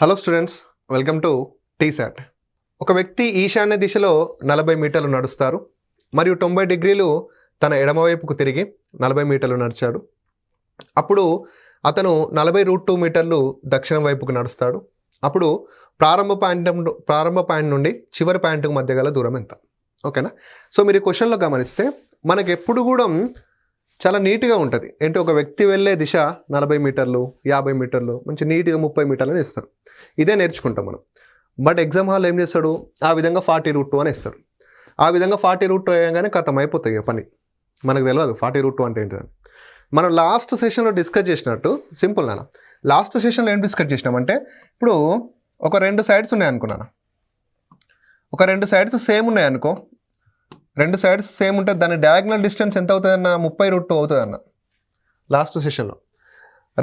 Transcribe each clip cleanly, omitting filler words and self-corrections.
Hello students, welcome to T-SAT. ఒక వ్యక్తి ఈశాన్య దిశలో 40 మీటర్లు నడుస్తారు మరియు 90 డిగ్రీలు తన ఎడమవైపుకు తిరిగి 40 మీటర్లు నడిచాడు. అప్పుడు అతను 40√2 మీటర్లు దక్షిణం వైపుకు నడుస్తాడు. అప్పుడు ప్రారంభ పాయింట్ నుండి చివరి పాయింట్కు మధ్య గల దూరం ఎంత? ఓకేనా? సో మీరు ఈ క్వశ్చన్లో గమనిస్తే మనకు ఎప్పుడు కూడా చాలా నీట్గా ఉంటుంది. ఏంటి, ఒక వ్యక్తి వెళ్ళే దిశ 40 మీటర్లు, 50 మీటర్లు, మంచి నీట్గా 30 మీటర్లు ఇస్తారు. ఇదే నేర్చుకుంటాం మనం. బట్ ఎగ్జామ్ హాల్ ఏం చేస్తాడు, ఆ విధంగా 40√2 అని ఇస్తాడు. ఆ విధంగా 40√2 అయ్యాగానే ఖతం అయిపోతాయి పని. మనకు తెలియదు 40√2 అంటే ఏంటిదని. మనం లాస్ట్ సెషన్లో డిస్కస్ చేసినట్టు సింపుల్ నాన్న. లాస్ట్ సెషన్లో ఏం డిస్కస్ చేసినామంటే, ఇప్పుడు ఒక 2 సైడ్స్ ఉన్నాయనుకున్నాను. ఒక 2 సైడ్స్ సేమ్ ఉన్నాయనుకో, 2 సైడ్స్ సేమ్ ఉంటే దాని డయాగ్నల్ డిస్టెన్స్ ఎంత అవుతుంది అన్న? 30√2 అవుతుంది అన్న. లాస్ట్ సెషన్లో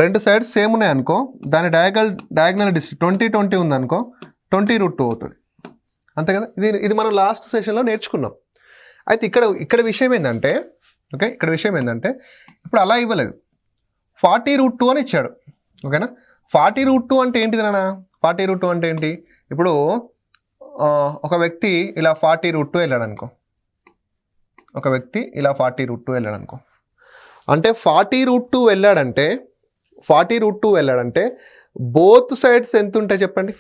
2 సైడ్స్ సేమ్ ఉన్నాయనుకో, దాని డయాగ్నల్ డిస్టెన్స్ 20 ఉందనుకో, 20√2 అవుతుంది. అంతే కదా. ఇది మనం లాస్ట్ సెషన్లో నేర్చుకున్నాం. అయితే ఇక్కడ విషయం ఏంటంటే, ఓకే, ఇక్కడ విషయం ఏంటంటే ఇప్పుడు అలా ఇవ్వలేదు, 40√2 అని ఇచ్చాడు. ఓకేనా? 40√2 అంటే ఏంటిది నాన్న? 40√2 అంటే ఏంటి? ఇప్పుడు ఒక వ్యక్తి ఇలా 40√2 వెళ్ళాడు అనుకో, ఒక వ్యక్తి ఇలా 40√2 వెళ్ళాడు అనుకో, అంటే 40√2 వెళ్ళాడంటే బోత్ సైడ్స్ ఎంత ఉంటాయి చెప్పండి?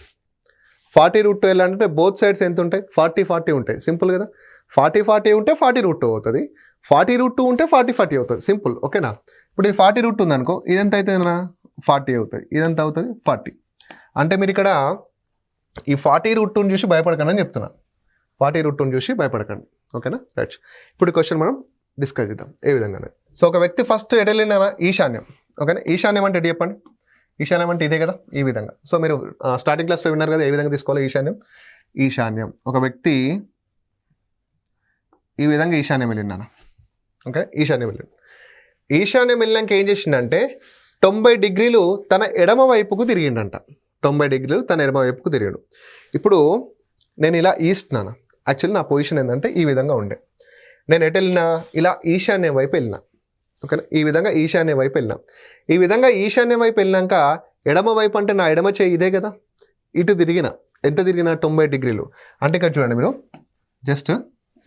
40√2 వెళ్ళాడంటే బోత్ సైడ్స్ ఎంత ఉంటాయి? 40 ఉంటాయి. సింపుల్ కదా. 40 ఉంటే 40√2 అవుతుంది, 40√2 ఉంటే 40 అవుతుంది. సింపుల్. ఓకేనా? ఇప్పుడు ఇది 40√2 ఉందనుకో, ఇదెంత అవుతుంది? 40 అవుతుంది. ఇదంతా అవుతుంది 40. అంటే మీరు ఇక్కడ ఈ 40√2 చూసి భయపడకండి అని చెప్తున్నా. 40√2 చూసి భయపడకండి. ఓకేనా? రైట్. ఇప్పుడు ఈ క్వశ్చన్ మనం డిస్కస్ చేద్దాం ఏ విధంగా. సో ఒక వ్యక్తి ఫస్ట్ ఎటు వెళ్ళినా ఈశాన్యం. ఓకేనా? ఈశాన్యం అంటే ఎటు చెప్పండి? ఈశాన్యం అంటే ఇదే కదా, ఈ విధంగా. సో మీరు స్టార్టింగ్ క్లాస్లో విన్నారు కదా ఏ విధంగా తీసుకోవాలి ఈశాన్యం. ఒక వ్యక్తి ఈ విధంగా ఈశాన్యం వెళ్ళినాను. ఓకే, ఈశాన్యం వెళ్ళినాక ఏం చేసిండంటే 90 డిగ్రీలు తన ఎడమ వైపుకు తిరిగిండంట. 90 డిగ్రీలు తన ఎడమ వైపుకు తిరిగాడు. ఇప్పుడు నేను ఇలా ఈస్ట్ నాన్న, యాక్చువల్లీ నా పొజిషన్ ఏంటంటే ఈ విధంగా ఉండే. నేను ఎటు వెళ్ళినా ఇలా ఈశాన్యం వైపు వెళ్ళినా. ఓకేనా? ఈ విధంగా ఈశాన్యం వైపు వెళ్ళినా. ఈ విధంగా ఈశాన్యం వైపు వెళ్ళినాక ఎడమ వైపు అంటే నా ఎడమ చేయి ఇదే కదా, ఇటు తిరిగిన. ఎంత తిరిగిన? 90 డిగ్రీలు. అంటే ఇక్కడ చూడండి, మీరు జస్ట్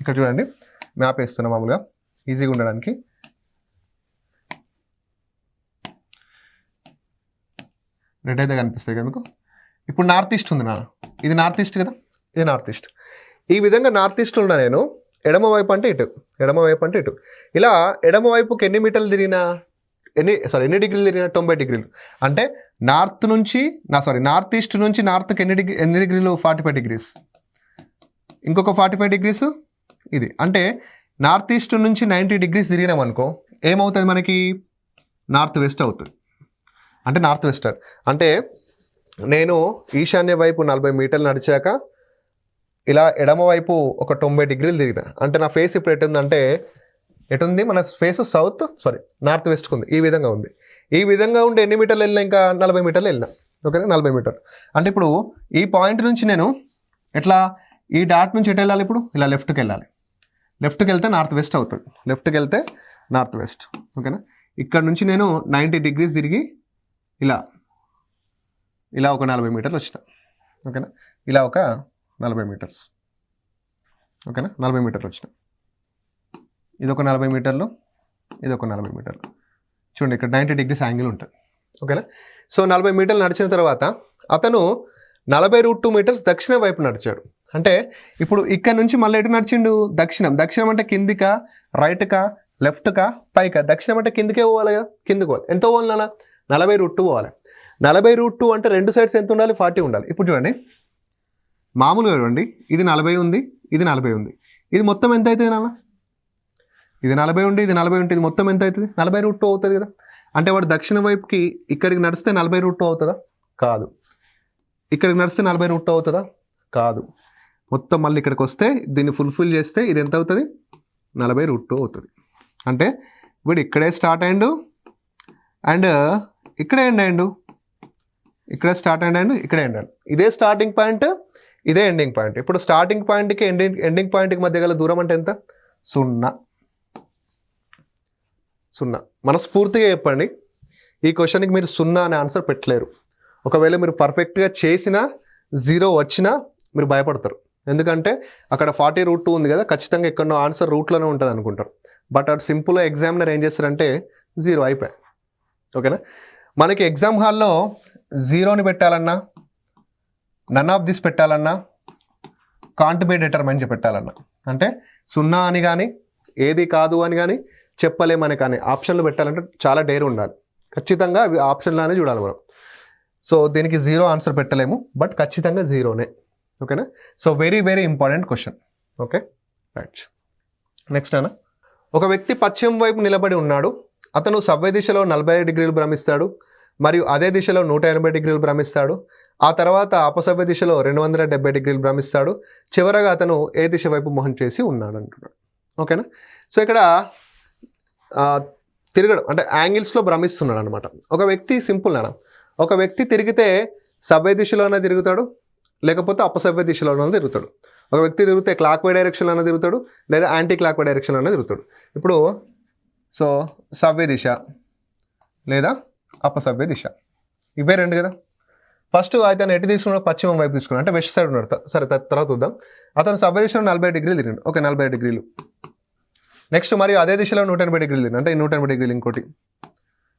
ఇక్కడ చూడండి, మ్యాప్ వేస్తున్నా మామూలుగా ఈజీగా ఉండడానికి. రెడ్ అయితే కనిపిస్తాయి కదా మీకు. ఇప్పుడు నార్త్ ఈస్ట్ ఉంది నాన్న, ఇది నార్త్ ఈస్ట్ కదా, ఇది నార్త్ ఈస్ట్. ఈ విధంగా నార్త్ ఈస్ట్ ఉన్నా నేను, ఎడమ వైపు అంటే ఇటు. ఇలా ఎడమ వైపుకి ఎన్ని మీటర్లు తిరిగినా, ఎన్ని డిగ్రీలు తిరిగినా? 90 డిగ్రీలు. అంటే నార్త్ ఈస్ట్ నుంచి నార్త్కి ఎన్ని డిగ్రీలు? 45 డిగ్రీస్. ఇంకొక 45 డిగ్రీస్ ఇది. అంటే నార్త్ ఈస్ట్ నుంచి 90 డిగ్రీస్ తిరిగినాం అనుకో, ఏమవుతుంది మనకి? నార్త్ వెస్ట్ అవుతుంది. అంటే నార్త్ వెస్టర్న్. అంటే నేను ఈశాన్య వైపు 40 మీటర్లు నడిచాక ఇలా ఎడమ వైపు ఒక 90 డిగ్రీలు తిరిగిన. అంటే నా ఫేస్ ఇప్పుడు ఎటుంది? మన ఫేస్ నార్త్ వెస్ట్కి ఉంది. ఈ విధంగా ఉంది. ఈ విధంగా ఉండి ఎన్ని మీటర్లు వెళ్ళినా? ఇంకా 40 మీటర్లు వెళ్ళినా. ఓకేనా? 40 మీటర్లు. అంటే ఇప్పుడు ఈ పాయింట్ నుంచి నేను ఎట్లా, ఈ డాట్ నుంచి ఎటు వెళ్ళాలి? ఇప్పుడు ఇలా లెఫ్ట్కి వెళ్ళాలి. లెఫ్ట్కి వెళ్తే నార్త్ వెస్ట్ అవుతుంది. ఓకేనా? ఇక్కడ నుంచి నేను 90 డిగ్రీస్ తిరిగి ఇలా ఒక 40 మీటర్లు వచ్చిన. ఓకేనా? ఇలా ఒక 40 మీటర్స్. ఓకేనా? 40 మీటర్లు వచ్చిన. ఇదొక 40 మీటర్లు, ఇదొక 40 మీటర్లు. చూడండి, ఇక్కడ 90 డిగ్రీస్ యాంగిల్ ఉంటుంది. ఓకేనా? సో 40 మీటర్లు నడిచిన తర్వాత అతను 40√2 మీటర్స్ దక్షిణ వైపు నడిచాడు. అంటే ఇప్పుడు ఇక్కడ నుంచి మళ్ళీ ఎటు నడిచిండు? దక్షిణం అంటే కిందికా, రైట్కా, లెఫ్ట్కా, పైకా? దక్షిణం అంటే కిందికే పోవాలి కదా, కిందికి పోవాలి. ఎంత పోవాలి నాన్న? 40√2 పోవాలి. 40√2 అంటే 2 సైడ్స్ ఎంత ఉండాలి? 40 ఉండాలి. ఇప్పుడు చూడండి, మామూలుగా చూడండి, ఇది 40 ఉంది, ఇది 40 ఉంది. ఇది మొత్తం ఎంత అవుతుంది నాన్న? ఇది 40 ఉండి, ఇది 40 ఉంటే ఇది మొత్తం ఎంత అవుతుంది? 40√2 అవుతుంది కదా. అంటే వాడు దక్షిణ వైపుకి ఇక్కడికి నడిస్తే 40√2 అవుతుందా? కాదు. ఇక్కడికి నడిస్తే 40√2 అవుతుందా? కాదు. మొత్తం మళ్ళీ ఇక్కడికి వస్తే దీన్ని ఫుల్ఫిల్ చేస్తే ఇది ఎంత అవుతుంది? 40√2 అవుతుంది. అంటే వీడు ఇక్కడే స్టార్ట్ అయ్యిండు అండ్ ఇక్కడే ఎండ్ అయ్యిండు. ఇక్కడే స్టార్ట్ అయ్యిండు, ఇక్కడే ఎండ్ అయ్యిండు. ఇదే స్టార్టింగ్ పాయింట్, ఇదే ఎండింగ్ పాయింట్. ఇప్పుడు స్టార్టింగ్ పాయింట్కి ఎండింగ్ పాయింట్కి మధ్య గల దూరం అంటే ఎంత? 0. మనస్ఫూర్తిగా చెప్పండి, ఈ క్వశ్చన్కి మీరు 0 అనే ఆన్సర్ పెట్టలేరు. ఒకవేళ మీరు పర్ఫెక్ట్గా చేసినా 0 వచ్చినా మీరు భయపడతారు. ఎందుకంటే అక్కడ 40√2 ఉంది కదా, ఖచ్చితంగా ఎక్కడో ఆన్సర్ రూట్లోనే ఉంటుంది అనుకుంటారు. బట్ అటు సింపుల్గా ఎగ్జామినర్ ఏం చేస్తారంటే 0 అయిపోయాయి. ఓకేనా. మనకి ఎగ్జామ్ హాల్లో 0ని పెట్టాలన్నా, నన్ ఆఫ్ దిస్ పెట్టాలన్నా, కాంట్ బి డిటర్మైన్ పెట్టాలన్నా, అంటే 0 అని కానీ ఏది కాదు అని కానీ చెప్పలేమని కానీ ఆప్షన్లు పెట్టాలంటే చాలా డేర్ ఉండాలి. ఖచ్చితంగా అవి ఆప్షన్లానే చూడాలి మనం. సో దీనికి 0 ఆన్సర్ పెట్టలేము, బట్ ఖచ్చితంగా 0నే. ఓకేనా. So very very important question. Okay right. Next అన్న, ఒక వ్యక్తి పశ్చిమ వైపు నిలబడి ఉన్నాడు. అతను సవ్య దిశలో 45 డిగ్రీలు భ్రమిస్తాడు మరియు అదే దిశలో 180 డిగ్రీలు భ్రమిస్తాడు. ఆ తర్వాత అపసవ్య దిశలో 270 డిగ్రీలు భ్రమిస్తాడు. చివరగా అతను ఏ దిశ వైపు మొహం చేసి ఉన్నాడు అంటున్నాడు. ఓకేనా. సో ఇక్కడ తిరగడం అంటే యాంగిల్స్లో భ్రమిస్తున్నాడు అనమాట. ఒక వ్యక్తి సింపుల్ అన్న, ఒక వ్యక్తి తిరిగితే సవ్య దిశలోనే తిరుగుతాడు, లేకపోతే అపసవ్య దిశలోనే తిరుగుతాడు. ఒక వ్యక్తి తిరిగితే క్లాక్ వై డైరెక్షన్లోనే తిరుగుతాడు, లేదా యాంటీ క్లాక్ వై డైరెక్షన్లోనే తిరుగుతాడు. ఇప్పుడు సో సవ్య దిశ లేదా అపసవ్య దిశ, ఇవే రెండు కదా. ఫస్ట్ అతను ఎటు తీసుకున్నాడు, పశ్చిమం వైపు తీసుకున్నాడు, అంటే వెస్ట్ సైడ్ ఉన్నాడు. సరే తర్వాత చూద్దాం. అతను సవ్య దిశలో 40 డిగ్రీలు తిరిగిండు. ఓకే 40 డిగ్రీలు. నెక్స్ట్ మరియు అదే దిశలో 180 డిగ్రీలు తిరిగిండు, అంటే 180 డిగ్రీలు ఇంకోటి.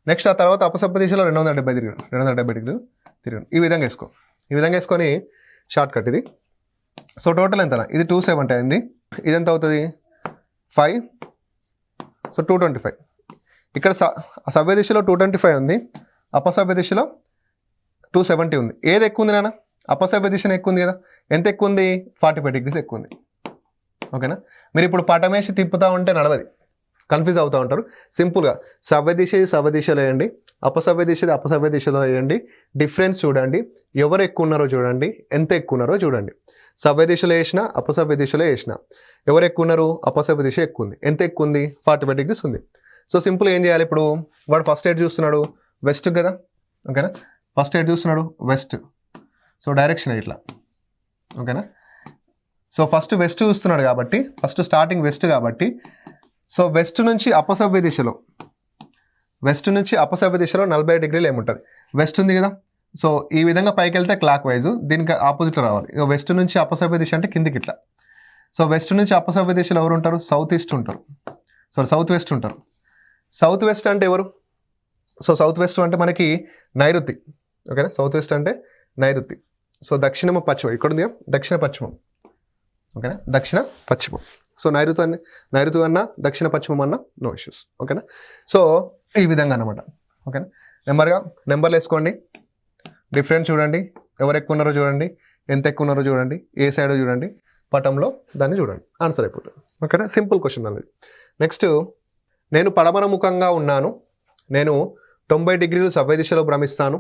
నెక్స్ట్ ఆ తర్వాత అపసవ్య దిశలో 270 డిగ్రీలు, 270 డిగ్రీలు తిరిగిండు. ఈ విధంగా వేసుకో. ఈ విధంగా వేసుకొని షార్ట్ కట్ ఇది. సో టోటల్ ఎంత, ఇది 270 అయింది. ఇది ఎంత అవుతుంది 5, సో 225. ఇక్కడ సవ్య దిశలో 225 ఉంది, అపసవ్య దిశలో 270 ఉంది. ఏది ఎక్కువ ఉంది నాన్న, అపసవ్య దిశనే ఎక్కువ ఉంది కదా. ఎంత ఎక్కువ ఉంది, 45 డిగ్రీస్ ఎక్కువ ఉంది. ఓకేనా. మీరు ఇప్పుడు పటం వేసి తిప్పుతూ ఉంటే నడవది, కన్ఫ్యూజ్ అవుతూ ఉంటారు. సింపుల్గా సవ్య దిశ సవ్య దిశలో వేయండి, అపసవ్య దిశ అపసవ్య దిశలో వేయండి. డిఫరెన్స్ చూడండి, ఎవరు ఎక్కువ ఉన్నారో చూడండి, ఎంత ఎక్కువ ఉన్నారో చూడండి. సవ్య దిశలో వేసిన, అపసవ్య దిశలో వేసిన, ఎవరు ఎక్కువ ఉన్నారు, అపసవ్య దిశ ఎక్కువ ఉంది. ఎంత ఎక్కువ ఉంది, 45 డిగ్రీస్ ఉంది. సో సింపుల్ ఏం చేయాలి, ఇప్పుడు వాడు ఫస్ట్ ఎయిడ్ చూస్తున్నాడు వెస్ట్ కదా. ఓకేనా. ఫస్ట్ ఎయిడ్ చూస్తున్నాడు వెస్ట్, సో డైరెక్షన్ ఇట్లా. ఓకేనా. సో ఫస్ట్ వెస్ట్ చూస్తున్నాడు కాబట్టి, ఫస్ట్ స్టార్టింగ్ వెస్ట్ కాబట్టి, సో వెస్ట్ నుంచి అపసవ్య దిశలో 40 డిగ్రీలు ఏముంటుంది, వెస్ట్ ఉంది కదా. సో ఈ విధంగా పైకి వెళ్తే క్లాక్ వైజ్, దీనికి ఆపోజిట్లో రావాలి. ఇక వెస్ట్ నుంచి అపసవ్య దిశ అంటే కిందికి ఇట్లా. సో వెస్ట్ నుంచి అపసవ్య దిశలో ఎవరు ఉంటారు, సౌత్ ఈస్ట్ ఉంటారు, సో సౌత్ వెస్ట్ ఉంటారు. సౌత్ వెస్ట్ అంటే ఎవరు, సో సౌత్ వెస్ట్ అంటే మనకి నైరుతి. ఓకేనా. సౌత్ వెస్ట్ అంటే నైరుతి. సో దక్షిణము పశ్చిమం ఇక్కడ ఉంది, దక్షిణ పశ్చిమం. ఓకేనా, దక్షిణ పశ్చిమం. సో నైరుతి అన్న దక్షిణ పశ్చిమం అన్న నో ఇష్యూస్. ఓకేనా. సో ఈ విధంగా అనమాట. ఓకేనా. నెంబర్లు వేసుకోండి, డిఫరెన్స్ చూడండి, ఎవరు ఎక్కువ ఉన్నారో చూడండి, ఎంత ఎక్కువ ఉన్నారో చూడండి, ఏ సైడో చూడండి, పటంలో దాన్ని చూడండి, ఆన్సర్ అయిపోతుంది. ఓకేనా. సింపుల్ క్వశ్చన్ అనేది. నెక్స్ట్, నేను పడమర ముఖంగా ఉన్నాను. నేను 90 డిగ్రీలు సవ్య దిశలో భ్రమిస్తాను,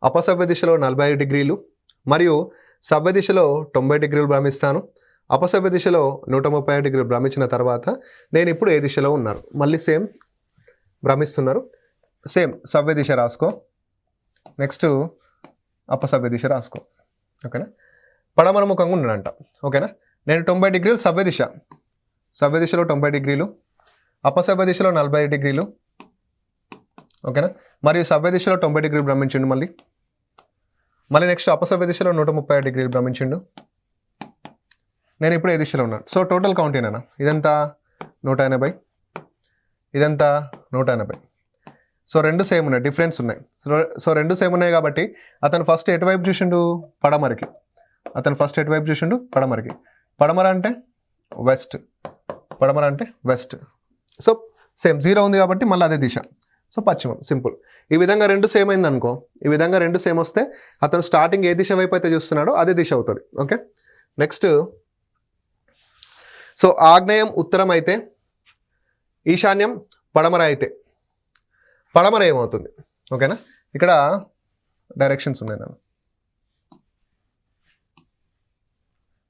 అపసవ్య దిశలో 45 డిగ్రీలు మరియు సవ్య దిశలో 90 డిగ్రీలు భ్రమిస్తాను. అపసవ్య దిశలో 130 డిగ్రీలు భ్రమించిన తర్వాత నేను ఇప్పుడు ఏ దిశలో ఉన్నాను. మళ్ళీ సేమ్ భ్రమిస్తున్నారు, సేమ్ సవ్య దిశ రాసుకో, నెక్స్ట్ అపసవ్య దిశ రాసుకో. ఓకేనా. పడమర ముఖంగా ఉన్నాడంట. ఓకేనా. నేను 90 డిగ్రీలు సవ్య దిశలో 90 డిగ్రీలు, అపసవ్య దిశలో 40 డిగ్రీలు. ఓకేనా. మరియు సవ్య దిశలో 90 డిగ్రీలు భ్రమించిండు. మళ్ళీ నెక్స్ట్ అపసవ్య దిశలో 130 డిగ్రీలు భ్రమించిండు. నేను ఇప్పుడు ఏ దిశలో ఉన్నాను. సో టోటల్ కౌంట్ ఏనా, ఇదంతా 180, ఇదంతా 180. సో రెండు సేమ్ ఉన్నాయి, డిఫరెన్స్ ఉన్నాయి. సో రెండు సేమ్ ఉన్నాయి కాబట్టి అతను ఫస్ట్ ఎటువైపు చూసిండు, పడమరకి. పడమర అంటే వెస్ట్. సో సేమ్ 0 ఉంది కాబట్టి మళ్ళీ అదే దిశ, సో పశ్చిమం. సింపుల్. ఈ విధంగా రెండు సేమ్ అయింది అనుకో, ఈ విధంగా రెండు సేమ్ వస్తే అతను స్టార్టింగ్ ఏ దిశ వైపు అయితే చూస్తున్నాడో అదే దిశ అవుతుంది. ఓకే. నెక్స్ట్, సో ఆగ్నేయం ఉత్తరం అయితే, ఈశాన్యం పడమర అయితే పడమర ఏమవుతుంది. ఓకేనా. ఇక్కడ డైరెక్షన్స్ ఉన్నాయి నాకు.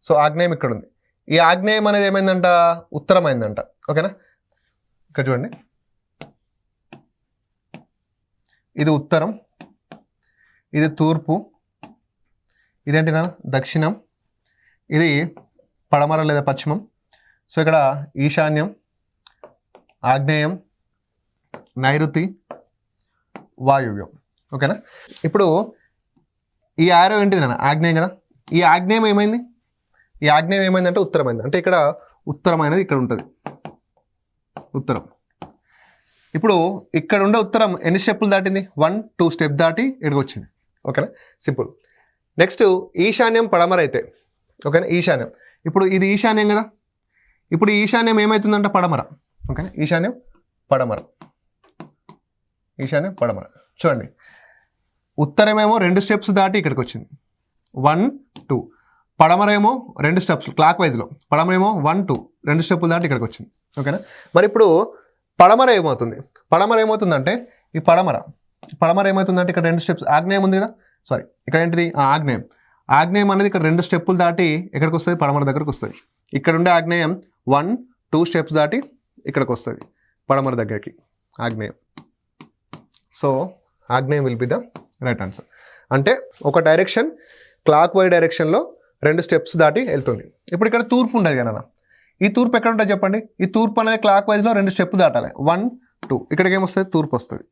సో ఆగ్నేయం ఇక్కడ ఉంది. ఈ ఆగ్నేయం అనేది ఏమైందంట, ఉత్తరం అయిందంట. ఓకేనా. ఇక్కడ చూడండి, ఇది ఉత్తరం, ఇది తూర్పు, ఇదేంటి నా దక్షిణం, ఇది పడమర లేదా పశ్చిమం. సో ఇక్కడ ఈశాన్యం, ఆగ్నేయం, నైరుతి, వాయువ్యం. ఓకేనా. ఇప్పుడు ఈ యారో ఏంటిది నాన్న ఆగ్నేయం కదా, ఈ ఆగ్నేయం ఏమైంది, ఈ ఆగ్నేయం ఏమైందంటే ఉత్తరమైంది. అంటే ఇక్కడ ఉత్తరమైనది ఇక్కడ ఉంటుంది, ఉత్తరం. ఇప్పుడు ఇక్కడ ఉండే ఉత్తరం ఎన్ని స్టెప్పులు దాటింది, 1 2 స్టెప్ దాటి ఇక్కడికి వచ్చింది. ఓకేనా, సింపుల్. నెక్స్ట్ ఈశాన్యం పడమర అయితే, ఓకేనా, ఈశాన్యం. ఇప్పుడు ఇది ఈశాన్యం కదా, ఇప్పుడు ఈశాన్యం ఏమవుతుందంటే పడమర. ఓకేనా, ఈశాన్యం పడమర, ఈశాన్యం పడమర. చూడండి, ఉత్తరమేమో 2 స్టెప్స్ దాటి ఇక్కడికి వచ్చింది, 1 2. పడమరేమో 2 స్టెప్స్ క్లాక్ వైజ్లో, పడమరేమో 1 2 2 స్టెప్పులు దాటి ఇక్కడికి వచ్చింది. ఓకేనా, మరి ఇప్పుడు పడమర ఏమవుతుంది, పడమర ఏమవుతుందంటే ఈ పడమర ఏమవుతుందంటే ఇక్కడ 2 స్టెప్స్, ఆగ్నేయం ఉంది కదా, సారీ ఇక్కడ ఏంటిది ఆగ్నేయం. ఆగ్నేయం అనేది ఇక్కడ 2 స్టెప్పులు దాటి ఎక్కడికి వస్తుంది, పడమర దగ్గరకు వస్తుంది. ఇక్కడ ఉండే ఆగ్నేయం 1 2 స్టెప్స్ దాటి ఇక్కడికి వస్తుంది, పడమర దగ్గరికి ఆగ్నేయం. సో ఆగ్నేయం will be the right answer. అంటే ఒక డైరెక్షన్ క్లాక్ వైజ్ డైరెక్షన్లో 2 స్టెప్స్ దాటి వెళ్తుంది. ఇప్పుడు ఇక్కడ తూర్పు ఉండదు కదా, ఈ తూర్పు ఎక్కడ ఉంటుంది చెప్పండి, ఈ తూర్పు అనేది క్లాక్ వైజ్లో 2 స్టెప్లు దాటాలి, 1 2. ఇక్కడికి ఏమొస్తుంది, తూర్పు వస్తుంది.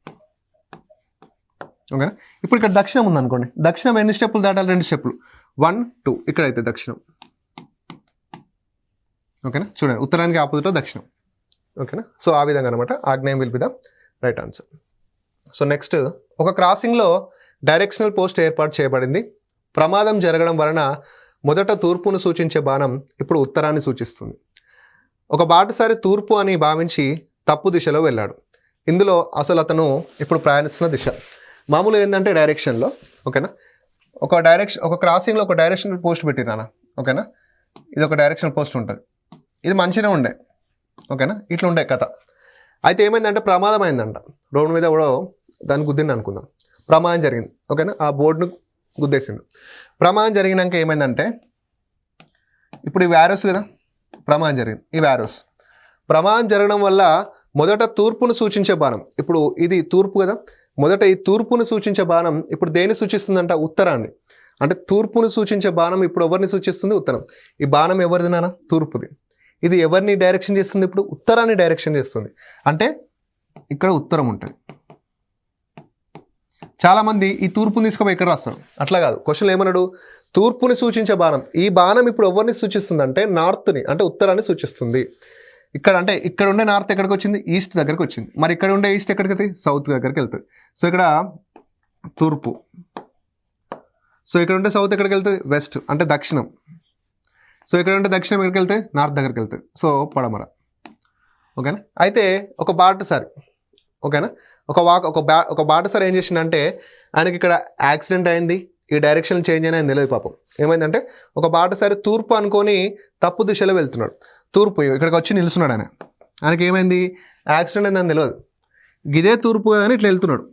ఓకేనా, ఇప్పుడు ఇక్కడ దక్షిణం ఉందనుకోండి, దక్షిణం ఎన్ని స్టెప్పులు దాటాలి, 2 స్టెప్పులు, 1 2. ఇక్కడైతే దక్షిణం. ఓకేనా, చూడండి ఉత్తరానికి ఆపోజిట్లో దక్షిణం. ఓకేనా, సో ఆ విధంగా అనమాట ఆగ్నేయం will be the right answer. So next, ఒక క్రాసింగ్లో డైరెక్షనల్ పోస్ట్ ఏర్పాటు చేయబడింది. ప్రమాదం జరగడం వలన మొదట తూర్పును సూచించే బాణం ఇప్పుడు ఉత్తరాన్ని సూచిస్తుంది. ఒక బాటసారి తూర్పు అని భావించి తప్పు దిశలో వెళ్ళాడు. ఇందులో అసలు అతను ఇప్పుడు ప్రయాణిస్తున్న దిశ మామూలుగా ఏంటంటే డైరెక్షన్లో, ఓకేనా, ఒక క్రాసింగ్లో ఒక డైరెక్షనల్ పోస్ట్ పెట్టినా, ఓకేనా, ఇది ఒక డైరెక్షనల్ పోస్ట్ ఉంటుంది, ఇది మంచిగా ఉండే, ఓకేనా, ఇట్లా ఉండే కథ. అయితే ఏమైందంటే ప్రమాదం అయిందంట, రోడ్డు మీద కూడా దాన్ని గుద్దిండి అనుకుందాం, ప్రమాదం జరిగింది. ఓకేనా, ఆ బోర్డును గుద్దేసిండు. ప్రమాదం జరిగినాక ఏమైందంటే ఇప్పుడు ఈ వ్యారోస్ కదా, ప్రమాదం జరిగింది, ఈ వ్యారోస్. ప్రమాదం జరగడం వల్ల మొదట తూర్పును సూచించే బాణం, ఇప్పుడు ఇది తూర్పు కదా, మొదట ఈ తూర్పును సూచించే బాణం ఇప్పుడు దేన్ని సూచిస్తుందంట, ఉత్తరాన్ని. అంటే తూర్పును సూచించే బాణం ఇప్పుడు ఎవరిని సూచిస్తుంది, ఉత్తరం. ఈ బాణం ఎవరిది నాన్న, తూర్పుది. ఇది ఎవరిని డైరెక్షన్ చేస్తుంది, ఇప్పుడు ఉత్తరాన్ని డైరెక్షన్ చేస్తుంది. అంటే ఇక్కడ ఉత్తరం ఉంటుంది. చాలామంది ఈ తూర్పుని తీసుకుపోయి ఎక్కడ రాస్తారు, అట్లా కాదు. క్వశ్చన్ ఏమన్నాడు, తూర్పుని సూచించే బాణం. ఈ బాణం ఇప్పుడు ఎవరిని సూచిస్తుంది అంటే నార్త్ని, అంటే ఉత్తరాన్ని సూచిస్తుంది. ఇక్కడ అంటే ఇక్కడ ఉండే నార్త్ ఎక్కడికి వచ్చింది, ఈస్ట్ దగ్గరికి వచ్చింది. మరి ఇక్కడ ఉండే ఈస్ట్ ఎక్కడికి వెళ్తుంది, సౌత్ దగ్గరికి వెళ్తుంది. సో ఇక్కడ తూర్పు. సో ఇక్కడ ఉంటే సౌత్ ఎక్కడికి వెళ్తుంది, వెస్ట్ అంటే దక్షిణం. సో ఇక్కడ ఉంటే దక్షిణం ఎక్కడికి వెళ్తే, నార్త్ దగ్గరికి వెళ్తుంది. సో పడమర. ఓకేనా, అయితే ఒక బాటసారి, ఓకేనా, ఒక బాటసారి ఏం చేసిందంటే ఆయనకి ఇక్కడ యాక్సిడెంట్ అయింది, ఈ డైరెక్షన్ చేంజ్ అయినా ఆయన తెలియదు పాపం. ఏమైందంటే ఒక బాటసారి తూర్పు అనుకొని తప్పు దిశలో వెళ్తున్నాడు. తూర్పు ఇక్కడికి వచ్చి నిలుస్తున్నాడు ఆయన, ఆయనకి ఏమైంది, యాక్సిడెంట్ అయింది అని తెలియదు. ఇదే తూర్పు కదా అని ఇట్లా వెళ్తున్నాడు,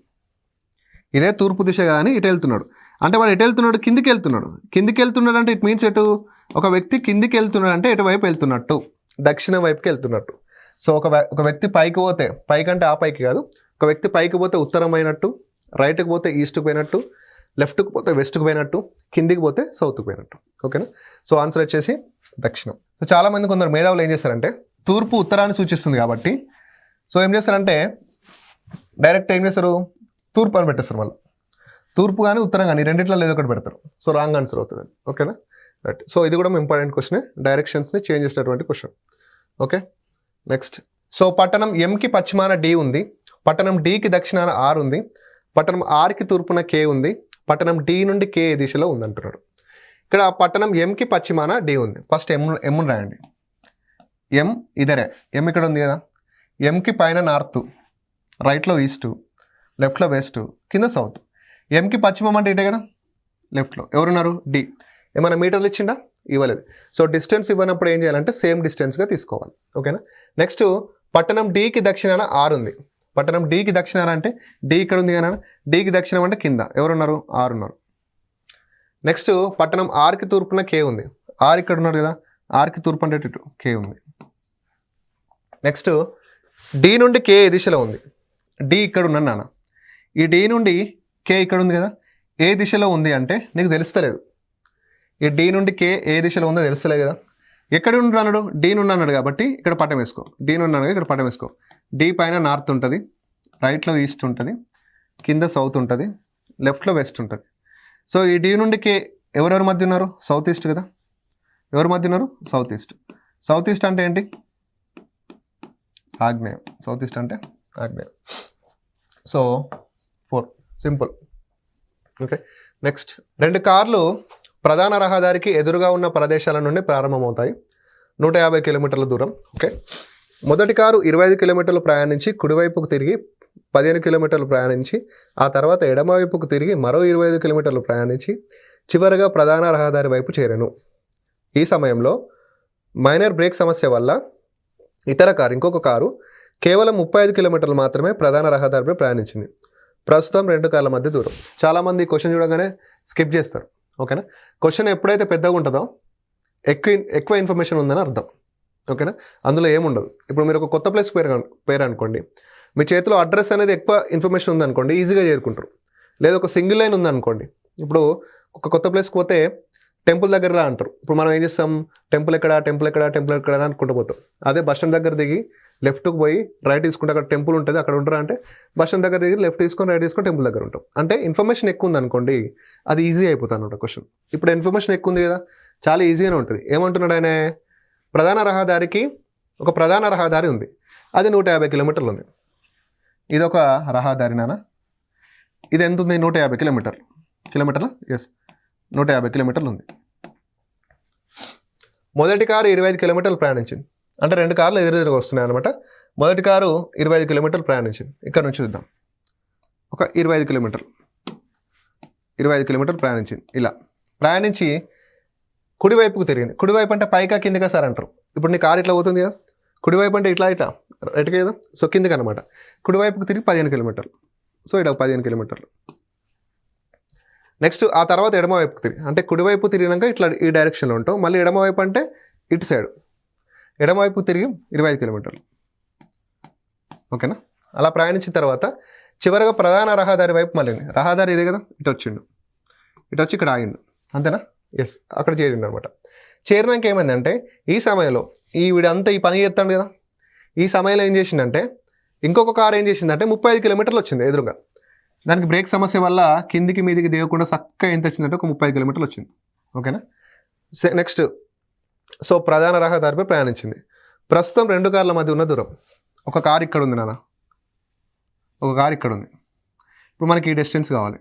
ఇదే తూర్పు దిశ కదా అని ఇటు వెళ్తున్నాడు. అంటే వాడు ఎటు వెళ్తున్నాడు, కిందికి వెళ్తున్నాడు. కిందికి వెళ్తున్నాడు అంటే ఇట్ మీన్స్ ఎటు, ఒక వ్యక్తి కిందికి వెళ్తున్నాడు అంటే ఎటువైపు వెళ్తున్నట్టు, దక్షిణ వైపుకి వెళ్తున్నట్టు. సో ఒక వ్యక్తి పైకి పోతే, పైకి అంటే ఆ పైకి కాదు, ఒక వ్యక్తి పైకి పోతే ఉత్తరం అయినట్టు, రైట్కి పోతే ఈస్ట్కి పోయినట్టు, లెఫ్ట్కి పోతే వెస్ట్కి పోయినట్టు, కిందికి పోతే సౌత్కి పోయినట్టు. ఓకేనా, సో ఆన్సర్ వచ్చేసి దక్షిణం. సో చాలామంది కొందరు మేధావులు ఏం చేస్తారంటే తూర్పు ఉత్తరాన్ని సూచిస్తుంది కాబట్టి సో ఏం చేస్తారంటే డైరెక్ట్ ఏం చేస్తారు, తూర్పు అని పెట్టేస్తారు. మళ్ళీ తూర్పు కానీ ఉత్తరం కానీ రెండిట్లో ఏదో ఒకటి పెడతారు. సో రాంగ్ ఆన్సర్ అవుతుంది. ఓకేనా, రైట్. సో ఇది కూడా ఇంపార్టెంట్ క్వశ్చన్, డైరెక్షన్స్ని చేంజ్ చేసేటటువంటి క్వశ్చన్. Okay, next. సో పట్టణం ఎంకి పశ్చిమాన డి ఉంది, పట్టణం డికి దక్షిణాన ఆర్ ఉంది, పట్టణం ఆర్కి తూర్పున కే ఉంది, పట్టణం డి నుండి కే దిశలో ఉంది అంటున్నాడు. ఇక్కడ పట్టణం ఎంకి పశ్చిమాన డి ఉంది. ఫస్ట్ ఎమ్ను రాయండి. ఎం ఇదరే, ఎం ఇక్కడ ఉంది కదా, ఎంకి పైన నార్త్, రైట్లో ఈస్టు, లెఫ్ట్లో వెస్ట్, కింద సౌత్. ఎంకి పశ్చిమం అంటే ఇటే కదా, లెఫ్ట్లో ఎవరున్నారు, డి. ఏమైనా మీటర్లు ఇచ్చిండా, ఇవ్వలేదు. సో డిస్టెన్స్ ఇవ్వనప్పుడు ఏం చేయాలంటే సేమ్ డిస్టెన్స్గా తీసుకోవాలి. ఓకేనా, నెక్స్ట్ పట్టణం డికి దక్షిణాన ఆర్ ఉంది. పట్టణం డికి దక్షిణాన అంటే డి ఇక్కడ ఉంది కదా, డికి దక్షిణం అంటే కింద ఎవరున్నారు, ఆర్ ఉన్నారు. నెక్స్ట్ పట్టణం ఆర్కి తూర్పున కే ఉంది, ఆర్ ఇక్కడ ఉన్నారు కదా, ఆర్కి తూర్పు అంటే ఇటు కే ఉంది. నెక్స్ట్ డి నుండి కే ఏ దిశలో ఉంది, డి ఇక్కడ ఉన్నాను నాన్న, ఈ డి నుండి కే ఇక్కడ ఉంది కదా, ఏ దిశలో ఉంది అంటే నీకు తెలుస్తలేదు. ఈ డి నుండి కే ఏ దిశలో ఉందో తెలుస్తలేదు కదా. ఎక్కడ నుండి అన్నాడు, డి నుండి అన్నాడు కాబట్టి ఇక్కడ పట్టం వేసుకో, డి నుండి అన్నాడు ఇక్కడ పట్టం వేసుకో. డి పైన నార్త్ ఉంటుంది, రైట్లో ఈస్ట్ ఉంటుంది, కింద సౌత్ ఉంటుంది, లెఫ్ట్లో వెస్ట్ ఉంటుంది. సో ఈ డి నుండి కే ఎవరెవరి మధ్య ఉన్నారు? సౌత్ ఈస్ట్ కదా. ఎవరి మధ్య ఉన్నారు? South east. సౌత్ ఈస్ట్ అంటే ఏంటి? ఆగ్నేయం. సౌత్ ఈస్ట్ అంటే ఆగ్నేయం. So 4 simple. ఓకే, నెక్స్ట్ 2 కార్లు ప్రధాన రహదారికి ఎదురుగా ఉన్న ప్రదేశాల నుండి ప్రారంభమవుతాయి. 150 కిలోమీటర్ల దూరం. ఓకే, మొదటి కారు 25 కిలోమీటర్లు ప్రయాణించి కుడివైపుకు తిరిగి 15 కిలోమీటర్లు ప్రయాణించి ఆ తర్వాత ఎడమవైపుకు తిరిగి మరో 25 కిలోమీటర్లు ప్రయాణించి చివరగా ప్రధాన రహదారి వైపు చేరెను. ఈ సమయంలో మైనర్ బ్రేక్ సమస్య వల్ల ఇంకొక కారు కేవలం 35 కిలోమీటర్లు మాత్రమే ప్రధాన రహదారిపై ప్రయాణించింది. ప్రస్తుతం 2 కార్ల మధ్య దూరం. చాలామంది క్వశ్చన్ చూడగానే స్కిప్ చేస్తారు. ఓకేనా, క్వశ్చన్ ఎప్పుడైతే పెద్దగా ఉంటుందో ఎక్కువ ఇన్ఫర్మేషన్ ఉందని అర్థం. ఓకేనా, అందులో ఏముండదు. ఇప్పుడు మీరు ఒక కొత్త ప్లేస్ పేరు అనుకోండి, మీ చేతిలో అడ్రస్ అనేది ఎక్కువ ఇన్ఫర్మేషన్ ఉందనుకోండి, ఈజీగా చేరుకుంటారు. లేదా ఒక సింగిల్ లైన్ ఉందనుకోండి, ఇప్పుడు ఒక కొత్త ప్లేస్కి పోతే టెంపుల్ దగ్గర అంటారు. ఇప్పుడు మనం ఏం చేస్తాం? టెంపుల్ ఎక్కడ అనుకుంటూ పోతాం. అదే బస్ స్టాండ్ దగ్గర దిగి లెఫ్ట్కి పోయి రైట్ తీసుకుంటే అక్కడ టెంపుల్ ఉంటుంది, అక్కడ ఉంటారా అంటే బస్ స్టాండ్ దగ్గర దిగి లెఫ్ట్ తీసుకొని రైట్ తీసుకొని టెంపుల్ దగ్గర ఉంటాం. అంటే ఇన్ఫర్మేషన్ ఎక్కువ ఉంది అనుకోండి, అది ఈజీ అయిపోతుంది అనమాట క్వశ్చన్. ఇప్పుడు ఇన్ఫర్మేషన్ ఎక్కువ ఉంది కదా, చాలా ఈజీగానే ఉంటుంది. ఏమంటున్నాడు ఆయన? ఒక ప్రధాన రహదారి ఉంది, అది 150 కిలోమీటర్లు ఉంది. ఇది ఒక రహదారి నాన్న. ఇది ఎంత ఉంది? 150 కిలోమీటర్లు. ఎస్, 150 కిలోమీటర్లు ఉంది. మొదటి కారు 25 కిలోమీటర్లు ప్రయాణించింది. అంటే 2 కార్లు ఎదురుగా వస్తున్నాయి అనమాట. మొదటి కారు 25 కిలోమీటర్లు ప్రయాణించింది. ఇక్కడ నుంచి చూద్దాం. ఒక 25 కిలోమీటర్లు ప్రయాణించింది. ఇలా ప్రయాణించి కుడివైపుకు తిరిగింది. కుడివైపు అంటే పైకా కిందికా సార్ అంటారు. ఇప్పుడు నీ కారు ఇట్లా పోతుంది కదా, కుడివైపు అంటే ఇట్లా రైట్గా కదా, సో కిందికి అనమాట. కుడివైపుకు తిరిగి 15 కిలోమీటర్లు. సో ఇక్కడ 15 కిలోమీటర్లు. నెక్స్ట్ ఆ తర్వాత ఎడమవైపుకు తిరిగి, అంటే కుడివైపు తిరిగినాక ఇట్లా ఈ డైరెక్షన్లో ఉంటావు. మళ్ళీ ఎడమవైపు అంటే ఇటు సైడ్, ఎడమవైపు తిరిగి 25 కిలోమీటర్లు. ఓకేనా, అలా ప్రయాణించిన తర్వాత చివరిగా ప్రధాన రహదారి వైపు మళ్ళీ, రహదారి ఇదే కదా, ఇటు వచ్చి ఇక్కడ ఆగిండు. అంతేనా? ఎస్, అక్కడ చేరిండు అనమాట. చేరినాక ఏమైందంటే ఈ సమయంలో వీడంతా ఈ పని చేస్తాడు కదా, ఈ సమయంలో ఏం చేసిందంటే ఇంకొక కారు ఏం చేసిందంటే 35 కిలోమీటర్లు వచ్చింది ఎదురుగా. దానికి బ్రేక్ సమస్య వల్ల కిందికి మీదికి దిగకుండా చక్కగా ఎంత వచ్చిందంటే ఒక 30 కిలోమీటర్లు వచ్చింది. ఓకేనా, నెక్స్ట్ సో ప్రధాన రహదారిపై ప్రయాణించింది. ప్రస్తుతం 2 కార్ల మధ్య ఉన్న దూరం. ఒక కారు ఇక్కడ ఉంది నాన్న, ఒక కారు ఇక్కడ ఉంది. ఇప్పుడు మనకి ఈ డిస్టెన్స్ కావాలి.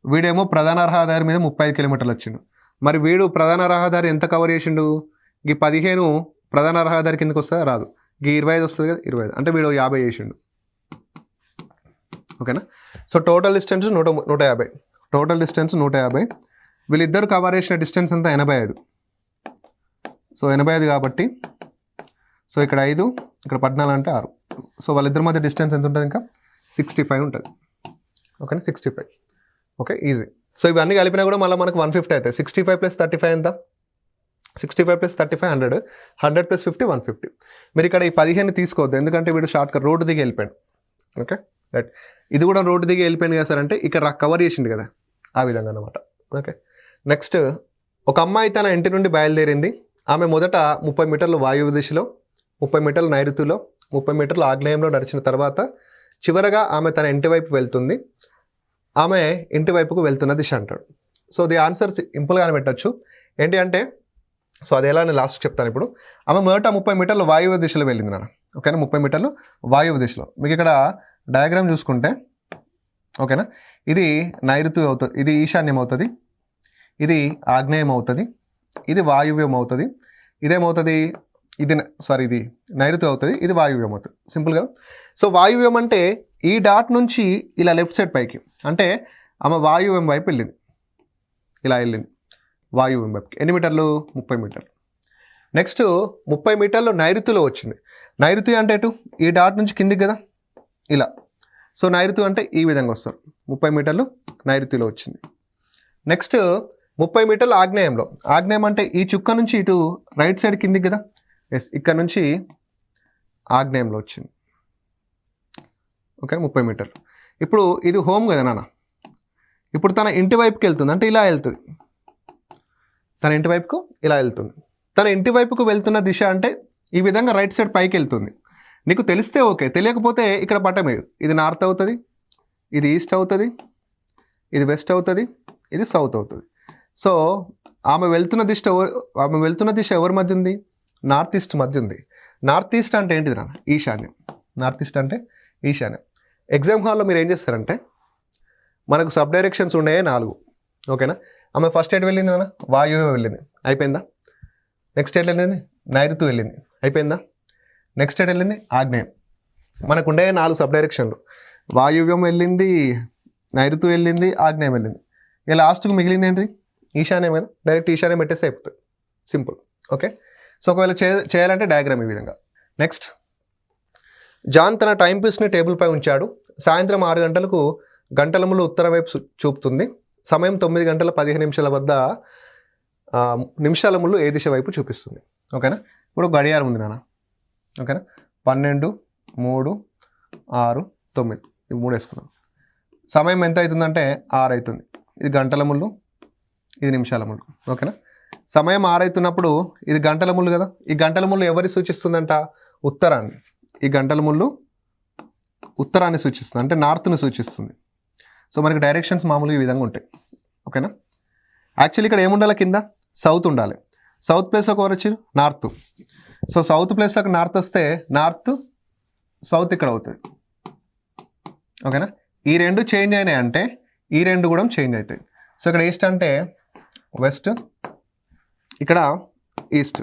వీడేమో ప్రధాన రహదారి మీద 35 కిలోమీటర్లు వచ్చిండు. మరి వీడు ప్రధాన రహదారి ఎంత కవర్ చేసిండు? ఈ 15 ప్రధాన రహదారి కిందకి వస్తుందా? రాదు. ఈ 25 వస్తుంది కదా, 25 అంటే వీడు 50 చేసిండు. ఓకేనా, so total distance 150. Total distance 150. వీళ్ళిద్దరు కవర్ చేసిన డిస్టెన్స్ అంతా 85. సో 85 కాబట్టి సో ఇక్కడ 5, ఇక్కడ 14 అంటే 6. సో వాళ్ళిద్దరి మధ్య డిస్టెన్స్ ఎంత ఉంటుంది? ఇంకా 65 ఉంటుంది. ఓకేనా, 65. Okay, easy. సో ఇవన్నీ కలిపినా కూడా మళ్ళీ మనకు 150 అవుతాయి. 65 + 35 ఎంత? 65 + 35 100. 100 + 50 150. మీరు ఇక్కడ ఈ 15 తీసుకోవద్దు, ఎందుకంటే వీడు షార్ట్ కట్ రోడ్డు దిగి వెళ్ళిపోయాడు. ఓకే రైట్, ఇది కూడా రోడ్డు దిగి వెళ్ళిపోయింది కదా సార్ అంటే ఇక్కడ కవర్ చేసింది కదా, ఆ విధంగా అనమాట. ఓకే, నెక్స్ట్ ఒక అమ్మాయి తన ఇంటి నుండి బయలుదేరింది. ఆమె మొదట 30 మీటర్లు వాయువ్య దిశలో, 30 మీటర్లు నైరుతిలో, 30 మీటర్లు ఆగ్నేయంలో నడిచిన తర్వాత చివరగా ఆమె తన ఇంటి వైపు వెళ్తుంది. ఆమె ఇంటి వైపుకు వెళ్తున్న దిశ అంటాడు. సో ది ఆన్సర్ సింపుల్గానే పెట్టచ్చు. ఏంటి అంటే సో అది ఎలా నేను లాస్ట్కి చెప్తాను. ఇప్పుడు ఆమె మొదట 30 మీటర్లు వాయువ్య దిశలో వెళ్ళింది నాన్న. ఓకేనా, 30 మీటర్లు వాయువ్య దిశలో. మీకు ఇక్కడ డయాగ్రామ్ చూసుకుంటే ఓకేనా, ఇది నైరుతి అవుతుంది, ఇది ఈశాన్యం అవుతుంది, ఇది ఆగ్నేయం అవుతుంది, ఇది వాయువ్యం అవుతుంది, ఇదేమవుతుంది, ఇది నైరుతి అవుతుంది, ఇది వాయువ్యం అవుతుంది. సింపుల్గా. సో వాయువ్యం అంటే ఈ డాట్ నుంచి ఇలా లెఫ్ట్ సైడ్ పైకి, అంటే ఆమె వాయువ్యం వైపు వెళ్ళింది, ఇలా వెళ్ళింది వాయువ్యం వైపుకి. ఎన్ని మీటర్లు? 30 మీటర్లు. నెక్స్ట్ 30 మీటర్లు నైరుతిలో వచ్చింది. నైరుతి అంటే ఎటు? ఈ డాట్ నుంచి కిందికి కదా, ఇలా. సో నైరుతి అంటే ఈ విధంగా వస్తారు. 30 మీటర్లు నైరుతిలో వచ్చింది. నెక్స్ట్ 30 మీటర్లు ఆగ్నేయంలో. ఆగ్నేయం అంటే ఈ చుక్క నుంచి ఇటు రైట్ సైడ్ కిందికి కదా, ఎస్, ఇక్కడ నుంచి ఆగ్నేయంలో వచ్చింది. ఓకే, 30 మీటర్లు. ఇప్పుడు ఇది హోమ్ కదా నాన్న. ఇప్పుడు తన ఇంటి వైపుకి వెళ్తుంది, అంటే ఇలా వెళ్తుంది. తన ఇంటి వైపుకు ఇలా వెళ్తుంది. తన ఇంటి వైపుకు వెళ్తున్న దిశ అంటే ఈ విధంగా రైట్ సైడ్ పైకి వెళ్తుంది. నీకు తెలిస్తే ఓకే, తెలియకపోతే ఇక్కడ పట్టం ఇది నార్త్ అవుతుంది, ఇది ఈస్ట్ అవుతుంది, ఇది వెస్ట్ అవుతుంది, ఇది సౌత్ అవుతుంది. సో ఆమె వెళ్తున్న దిశ ఎవరి మధ్య ఉంది? నార్త్ ఈస్ట్ మధ్య ఉంది. నార్త్ ఈస్ట్ అంటే ఏంటిది నాన్న? ఈశాన్యం. నార్త్ ఈస్ట్ అంటే ఈశాన్యం. ఎగ్జామ్ హాల్లో మీరు ఏం చేస్తారంటే మనకు సబ్ డైరెక్షన్స్ ఉన్నాయే 4. ఓకేనా? ఆమె ఫస్ట్ ఎటు వెళ్ళింది నాన్న? వాయువ్యం వెళ్ళింది. అయిపోయిందా? నెక్స్ట్ ఎటు వెళ్ళింది? నైరుతి వెళ్ళింది. అయిపోయిందా? నెక్స్ట్ ఎటు వెళ్ళింది? ఆగ్నేయం. మనకు ఉండే 4 సబ్ డైరెక్షన్లు. వాయువ్యం వెళ్ళింది, నైరుతి వెళ్ళింది, ఆగ్నేయం వెళ్ళింది. ఇక లాస్ట్కి మిగిలింది ఏంటి? ఈశాన్యం కదా. డైరెక్ట్ ఈశాన్యం పెట్టేస్తే అయిపోతుంది. సింపుల్. ఓకే. సో ఒకవేళ చేయాలంటే డయాగ్రామ్ ఈ విధంగా. నెక్స్ట్, జాన్ తన టైం పీస్ని టేబుల్పై ఉంచాడు. సాయంత్రం 6 గంటలకు గంటల ముళ్ళు ఉత్తరం వైపు చూపుతుంది. సమయం 9 గంటల 15 నిమిషాల వద్ద నిమిషాల ముళ్ళు ఏ దిశ వైపు చూపిస్తుంది. ఓకేనా? ఇప్పుడు గడియారం ఉంది నాన్న. ఓకేనా? 12, 3, 6, 9 ఇవి 3 వేసుకున్నాం. సమయం ఎంత అవుతుందంటే 6 అవుతుంది. ఇది గంటల ముళ్ళు, ఇది నిమిషాల ముళ్ళు. ఓకేనా? సమయం 6 అవుతున్నప్పుడు ఇది గంటల ముళ్ళు కదా. ఈ గంటల ముళ్ళు ఎవరి సూచిస్తుందంట? ఉత్తరాన్ని. ఈ గంటల ముళ్ళు ఉత్తరాన్ని సూచిస్తుంది, అంటే నార్త్ని సూచిస్తుంది. సో మనకి డైరెక్షన్స్ మామూలుగా ఈ విధంగా ఉంటాయి. ఓకేనా? యాక్చువల్లీ ఇక్కడ ఏముండాలి? కింద సౌత్ ఉండాలి. సౌత్ ప్లేస్లోకి ఎవరు వచ్చి? నార్త్. సో సౌత్ ప్లేస్లోకి నార్త్ వస్తే నార్త్ సౌత్ ఇక్కడ అవుతుంది. ఓకేనా? ఈ 2 చేంజ్ అయినాయి అంటే ఈ 2 కూడా చేంజ్ అవుతాయి. సో ఇక్కడ ఈస్ట్ అంటే వెస్ట్, ఇక్కడ ఈస్ట్.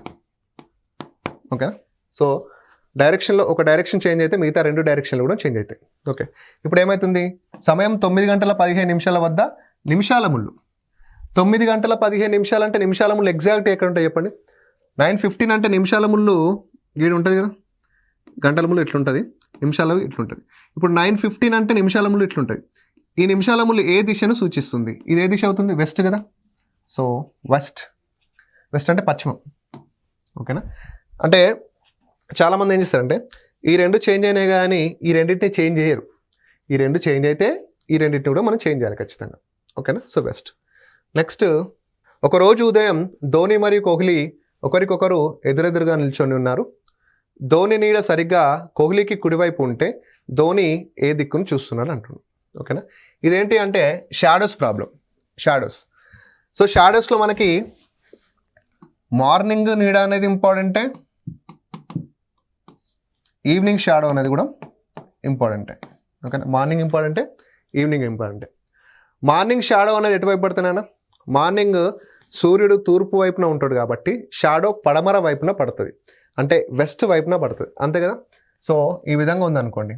ఓకేనా? సో డైరెక్షన్లో ఒక డైరెక్షన్ చేంజ్ అయితే మిగతా 2 డైరెక్షన్లు కూడా చేంజ్ అవుతాయి. ఓకే. ఇప్పుడు ఏమవుతుంది? సమయం 9 గంటల 15 నిమిషాల వద్ద నిమిషాల ముళ్ళు. 9 గంటల 15 నిమిషాలు అంటే నిమిషాల ముళ్ళు ఎగ్జాక్ట్ ఎక్కడ ఉంటాయి చెప్పండి? 9:15 అంటే నిమిషాల ముళ్ళు ఈడు ఉంటుంది కదా. గంటల ముళ్ళు ఇట్లుంటుంది, నిమిషాలు ఇట్లుంటుంది. ఇప్పుడు 9:15 అంటే నిమిషాల ముళ్ళు ఇట్లుంటుంది. ఈ నిమిషాల ముళ్ళు ఏ దిశను సూచిస్తుంది? ఇది ఏ దిశ అవుతుంది? వెస్ట్ కదా. So west. వెస్ట్ అంటే పశ్చిమం. ఓకేనా? అంటే చాలామంది ఏం చేస్తారంటే ఈ 2 చేంజ్ అయినాయి కానీ ఈ రెండింటిని చేంజ్ చేయరు. ఈ 2 చేంజ్ అయితే ఈ రెండింటిని కూడా మనం చేంజ్ చేయాలి ఖచ్చితంగా. ఓకేనా? So west. నెక్స్ట్, ఒకరోజు ఉదయం ధోని మరియు కోహ్లీ ఒకరికొకరు ఎదురెదురుగా నిల్చొని ఉన్నారు. ధోని నీడ సరిగ్గా కోహ్లీకి కుడివైపు ఉంటే ధోని ఏ దిక్కును చూస్తున్నాడు అంటున్నాడు. ఓకేనా? ఇదేంటి అంటే షాడోస్ ప్రాబ్లం. షాడోస్. సో షాడోస్లో మనకి మార్నింగ్ నీడ అనేది ఇంపార్టెంటే, ఈవినింగ్ షాడో అనేది కూడా ఇంపార్టెంటే. ఓకేనా? మార్నింగ్ ఇంపార్టెంటే, ఈవినింగ్ ఇంపార్టెంటే. మార్నింగ్ షాడో అనేది ఎటువైపు పడుతున్నానా? మార్నింగ్ సూర్యుడు తూర్పు వైపున ఉంటాడు కాబట్టి షాడో పడమర వైపున పడుతుంది, అంటే వెస్ట్ వైపున పడుతుంది. అంతే కదా. సో ఈ విధంగా ఉందనుకోండి,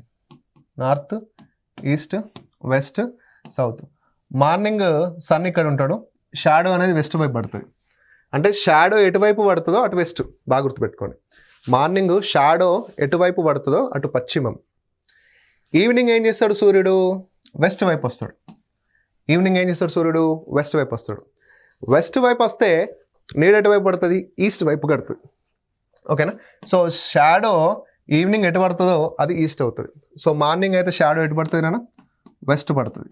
north, east, west, south. Morning sun ఇక్కడ ఉంటాడు, షాడో అనేది వెస్ట్ వైపు పడుతుంది. అంటే షాడో ఎటువైపు పడుతుందో అటు వెస్ట్. బాగా గుర్తుపెట్టుకోండి. మార్నింగ్ షాడో ఎటువైపు పడుతుందో అటు పశ్చిమం. ఈవినింగ్ ఏం చేస్తాడు సూర్యుడు? వెస్ట్ వైపు వస్తాడు. ఈవినింగ్ ఏం చేస్తాడు సూర్యుడు? వెస్ట్ వైపు వస్తాడు. వెస్ట్ వైపు వస్తే నీడ ఎటువైపు పడుతుంది? ఈస్ట్ వైపు కడుతుంది. ఓకేనా? సో షాడో ఈవినింగ్ ఎటు పడుతుందో అది ఈస్ట్ అవుతుంది. సో మార్నింగ్ అయితే షాడో ఎటు పడుతుంది నాన్న? వెస్ట్ పడుతుంది.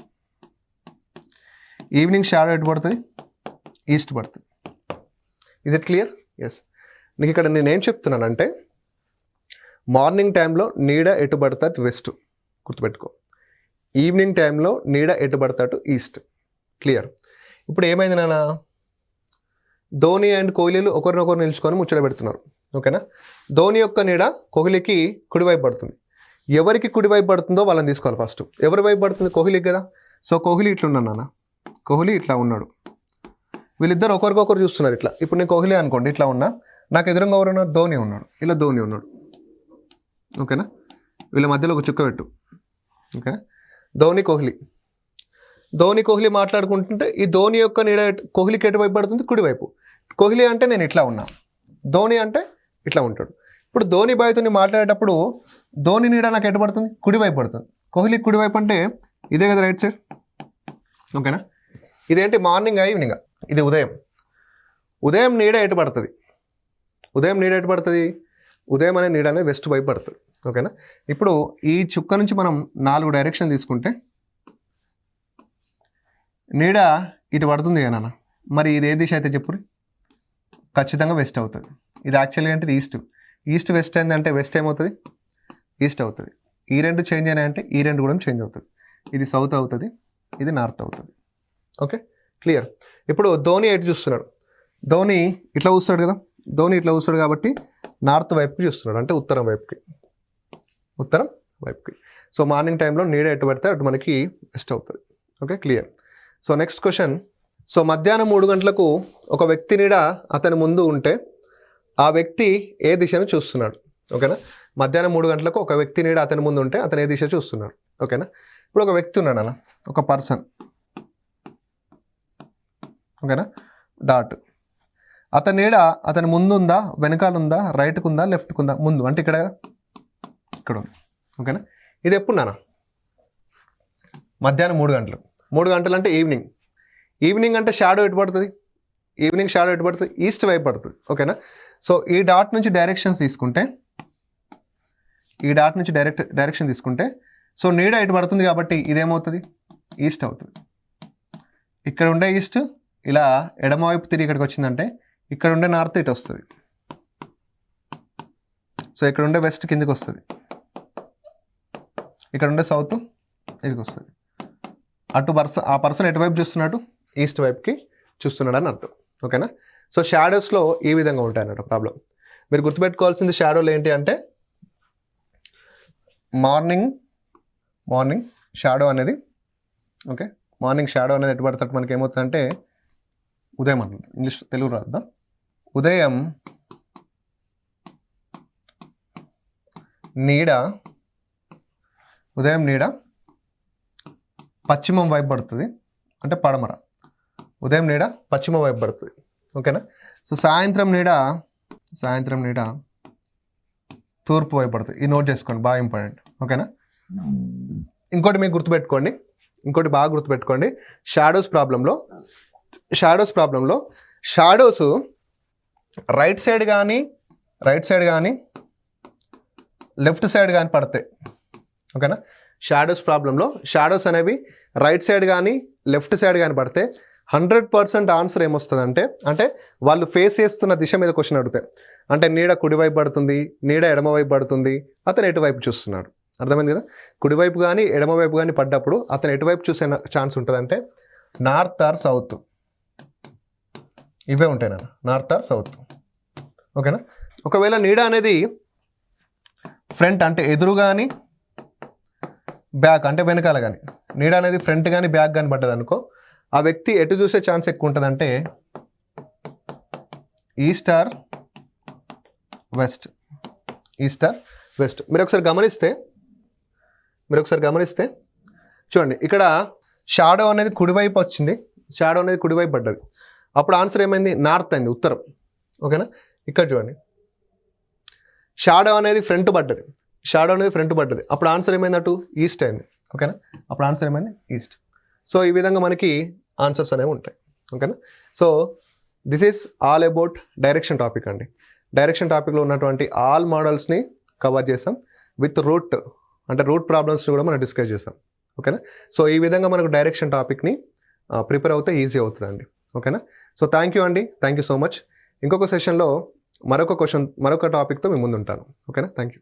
ఈవినింగ్ షాడో ఎటు పడుతుంది? ఈస్ట్ పడుతుంది. Is it clear? ఎస్. నీకు ఇక్కడ నేనేం చెప్తున్నానంటే మార్నింగ్ టైంలో నీడ ఎటు పడతాడు? వెస్ట్. గుర్తుపెట్టుకో. ఈవినింగ్ టైంలో నీడ ఎటు పడతాడు? ఈస్ట్. క్లియర్. ఇప్పుడు ఏమైంది నాన్న? ధోని అండ్ కోహ్లీలు ఒకరినొకరు నిలుచుకొని ముచ్చట పెడుతున్నారు. ఓకేనా? ధోని యొక్క నీడ కోహ్లీకి కుడివైపు పడుతుంది. ఎవరికి కుడివైపు పడుతుందో వాళ్ళని తీసుకోవాలి ఫస్ట్. ఎవరి వైపు పడుతుంది? కోహ్లీకి కదా. సో కోహ్లీ ఇట్లా ఉన్నాడు నాన్న. కోహ్లీ ఇట్లా ఉన్నాడు. వీళ్ళిద్దరు ఒకరికొకరు చూస్తున్నారు ఇట్లా. ఇప్పుడు నేను కోహ్లీ అనుకోండి, ఇట్లా ఉన్నా. నాకు ఎదురుగా ఎవరు ఉన్నారు? ధోని ఉన్నాడు. ఇలా ధోని ఉన్నాడు. ఓకేనా? వీళ్ళ మధ్యలో ఒక చుక్క పెట్టు. ఓకేనా? ధోని కోహ్లీ. ధోని కోహ్లీ మాట్లాడుకుంటుంటే ఈ ధోని యొక్క నీడ కోహ్లీకి ఎటువైపు పడుతుంది? కుడివైపు. కోహ్లీ అంటే నేను ఇట్లా ఉన్నా, ధోని అంటే ఇట్లా ఉంటాడు. ఇప్పుడు ధోని బాయ్తో మాట్లాడేటప్పుడు ధోని నీడ నాకు ఎటు పడుతుంది? కుడివైపు పడుతుంది. కోహ్లీ కుడివైపు అంటే ఇదే కదా రైట్ సైడ్. ఓకేనా? ఇదేంటి? Morning evening? ఇది ఉదయం. ఉదయం నీడ ఎటు పడుతుంది? ఉదయం నీడ ఎటు పడుతుంది? ఉదయం అనే నీడ అనేది వెస్ట్ వైపు పడుతుంది. ఓకేనా? ఇప్పుడు ఈ చుక్క నుంచి మనం 4 డైరెక్షన్ తీసుకుంటే నీడ ఇటు పడుతుంది కదా. మరి ఇది ఏ దిశ అయితే చెప్పుర్రి? ఖచ్చితంగా వెస్ట్ అవుతుంది. ఇది యాక్చువల్గా అంటే ఈస్ట్. ఈస్ట్ వెస్ట్ అయిందంటే వెస్ట్ ఏమవుతుంది? ఈస్ట్ అవుతుంది. ఈ 2 చేంజ్ అయినాయంటే ఈ 2 కూడా చేంజ్ అవుతుంది. ఇది సౌత్ అవుతుంది, ఇది నార్త్ అవుతుంది. ఓకే? క్లియర్. ఇప్పుడు ధోని ఎటు చూస్తున్నాడు, ధోని ఇట్లా చూస్తాడు కదా, ధోని ఇట్లా చూస్తాడు కాబట్టి నార్త్ వైపుకి చూస్తున్నాడు, అంటే ఉత్తరం వైపుకి, ఉత్తరం వైపుకి. సో మార్నింగ్ టైంలో నీడ ఎటు పడితే అటు మనకి బెస్ట్ అవుతుంది. Okay, clear. So next question. So మధ్యాహ్నం 3 గంటలకు ఒక వ్యక్తి నీడ అతని ముందు ఉంటే ఆ వ్యక్తి ఏ దిశను చూస్తున్నాడు? ఓకేనా, మధ్యాహ్నం 3 గంటలకు ఒక వ్యక్తి నీడ అతని ముందు ఉంటే అతను ఏ దిశ చూస్తున్నాడు? ఓకేనా, ఇప్పుడు ఒక వ్యక్తి ఉన్నాడు అన్న, ఒక పర్సన్. ఓకేనా, డాట్. అతని నీడ అతని ముందు ఉందా, వెనకాల ఉందా, రైట్కి ఉందా, లెఫ్ట్కి ఉందా? ముందు అంటే ఇక్కడ ఉంది. ఓకేనా, ఇది ఎప్పుడు నాన్న? మధ్యాహ్నం 3 గంటలు. 3 గంటలు అంటే ఈవినింగ్. ఈవినింగ్ అంటే షాడో ఎటు పడుతుంది? ఈవినింగ్ షాడో ఎటు పడుతుంది? ఈస్ట్ వైపు పడుతుంది. ఓకేనా, సో ఈ డాట్ నుంచి డైరెక్షన్స్ తీసుకుంటే, ఈ డాట్ నుంచి డైరెక్షన్ తీసుకుంటే, సో నీడ ఎటు పడుతుంది కాబట్టి ఇదేమవుతుంది? ఈస్ట్ అవుతుంది. ఇక్కడ ఉండే ఈస్ట్ ఇలా ఎడమవైపు తిరిగి ఇక్కడికి వచ్చిందంటే ఇక్కడ ఉండే నార్త్ ఇటు వస్తుంది. సో ఇక్కడ ఉండే వెస్ట్ కిందికి వస్తుంది, ఇక్కడ ఉండే సౌత్ ఇదికి వస్తుంది. ఆ పర్సన్ ఎటువైపు చూస్తున్నట్టు? ఈస్ట్ వైపుకి చూస్తున్నాడు అని అర్థం. ఓకేనా, సో షాడోస్లో ఈ విధంగా ఉంటాయి అన్నట్టు ప్రాబ్లం. మీరు గుర్తుపెట్టుకోవాల్సింది షాడోలు ఏంటి అంటే, మార్నింగ్ షాడో అనేది, ఓకే, మార్నింగ్ షాడో అనేది ఎటు పడితే మనకి ఏమవుతుందంటే ఉదయం అన్నది. ఇంగ్లీష్ తెలుగు రాద్దాం. ఉదయం నీడ పశ్చిమం వైపు పడుతుంది, అంటే పడమర. ఉదయం నీడ పశ్చిమ వైపు పడుతుంది. ఓకేనా, సో సాయంత్రం నీడ తూర్పు వైపు పడుతుంది. ఇది నోట్ చేసుకోండి, బాగా ఇంపార్టెంట్. ఓకేనా, ఇంకోటి మీకు గుర్తుపెట్టుకోండి, ఇంకోటి బాగా గుర్తుపెట్టుకోండి. షాడోస్ ప్రాబ్లంలో షాడోస్ రైట్ సైడ్ కానీ లెఫ్ట్ సైడ్ కానీ పడతాయి. ఓకేనా, షాడోస్ ప్రాబ్లంలో షాడోస్ అనేవి రైట్ సైడ్ కానీ లెఫ్ట్ సైడ్ కానీ పడితే 100% ఆన్సర్ ఏమొస్తుంది అంటే వాళ్ళు ఫేస్ చేస్తున్న దిశ మీద క్వశ్చన్ అడుగుతాయి. అంటే నీడ కుడివైపు పడుతుంది, నీడ ఎడమవైపు పడుతుంది, అతను ఎటువైపు చూస్తున్నాడు? అర్థమైంది కదా. కుడివైపు కానీ ఎడమవైపు కానీ పడ్డప్పుడు అతను ఎటువైపు చూసే ఛాన్స్ ఉంటుందంటే నార్త్ ఆర్ సౌత్, ఇవే ఉంటాయి నాన్న, నార్త్ ఆర్ సౌత్. ఓకేనా, ఒకవేళ నీడ అనేది ఫ్రంట్ అంటే ఎదురు కానీ బ్యాక్ అంటే వెనకాల కానీ, నీడ అనేది ఫ్రంట్ కానీ బ్యాక్ కానీ పడ్డది అనుకో, ఆ వ్యక్తి ఎటు చూసే ఛాన్స్ ఎక్కువ ఉంటుందంటే ఈస్ట్ ఆర్ వెస్ట్. మీరు ఒకసారి గమనిస్తే చూడండి, ఇక్కడ షాడో అనేది కుడివైపు వచ్చింది, షాడో అనేది కుడివైపు పడ్డది. అప్పుడు ఆన్సర్ ఏమైంది? నార్త్ అయింది, ఉత్తరం. ఓకేనా, ఇక్కడ చూడండి, షాడో అనేది ఫ్రంట్ పడ్డది, అప్పుడు ఆన్సర్ ఏమైంది? అటు ఈస్ట్ అయింది. ఓకేనా, అప్పుడు ఆన్సర్ ఏమైంది? ఈస్ట్. సో ఈ విధంగా మనకి ఆన్సర్స్ అనేవి ఉంటాయి. ఓకేనా, so this is all about direction topic అండి. డైరెక్షన్ టాపిక్లో ఉన్నటువంటి ఆల్ మోడల్స్ని కవర్ చేస్తాం, విత్ రూట్ ప్రాబ్లమ్స్ని కూడా మనం డిస్కస్ చేస్తాం. ఓకేనా, సో ఈ విధంగా మనకు డైరెక్షన్ టాపిక్ని ప్రిపేర్ అవుతే ఈజీ అవుతుందండి. ఓకేనా, సో థ్యాంక్ యూ అండి, థ్యాంక్ యూ సో మచ్. ఇంకొక సెషన్లో మరొక టాపిక్తో మీ ముందు ఉంటాను. ఓకేనా, థ్యాంక్ యూ.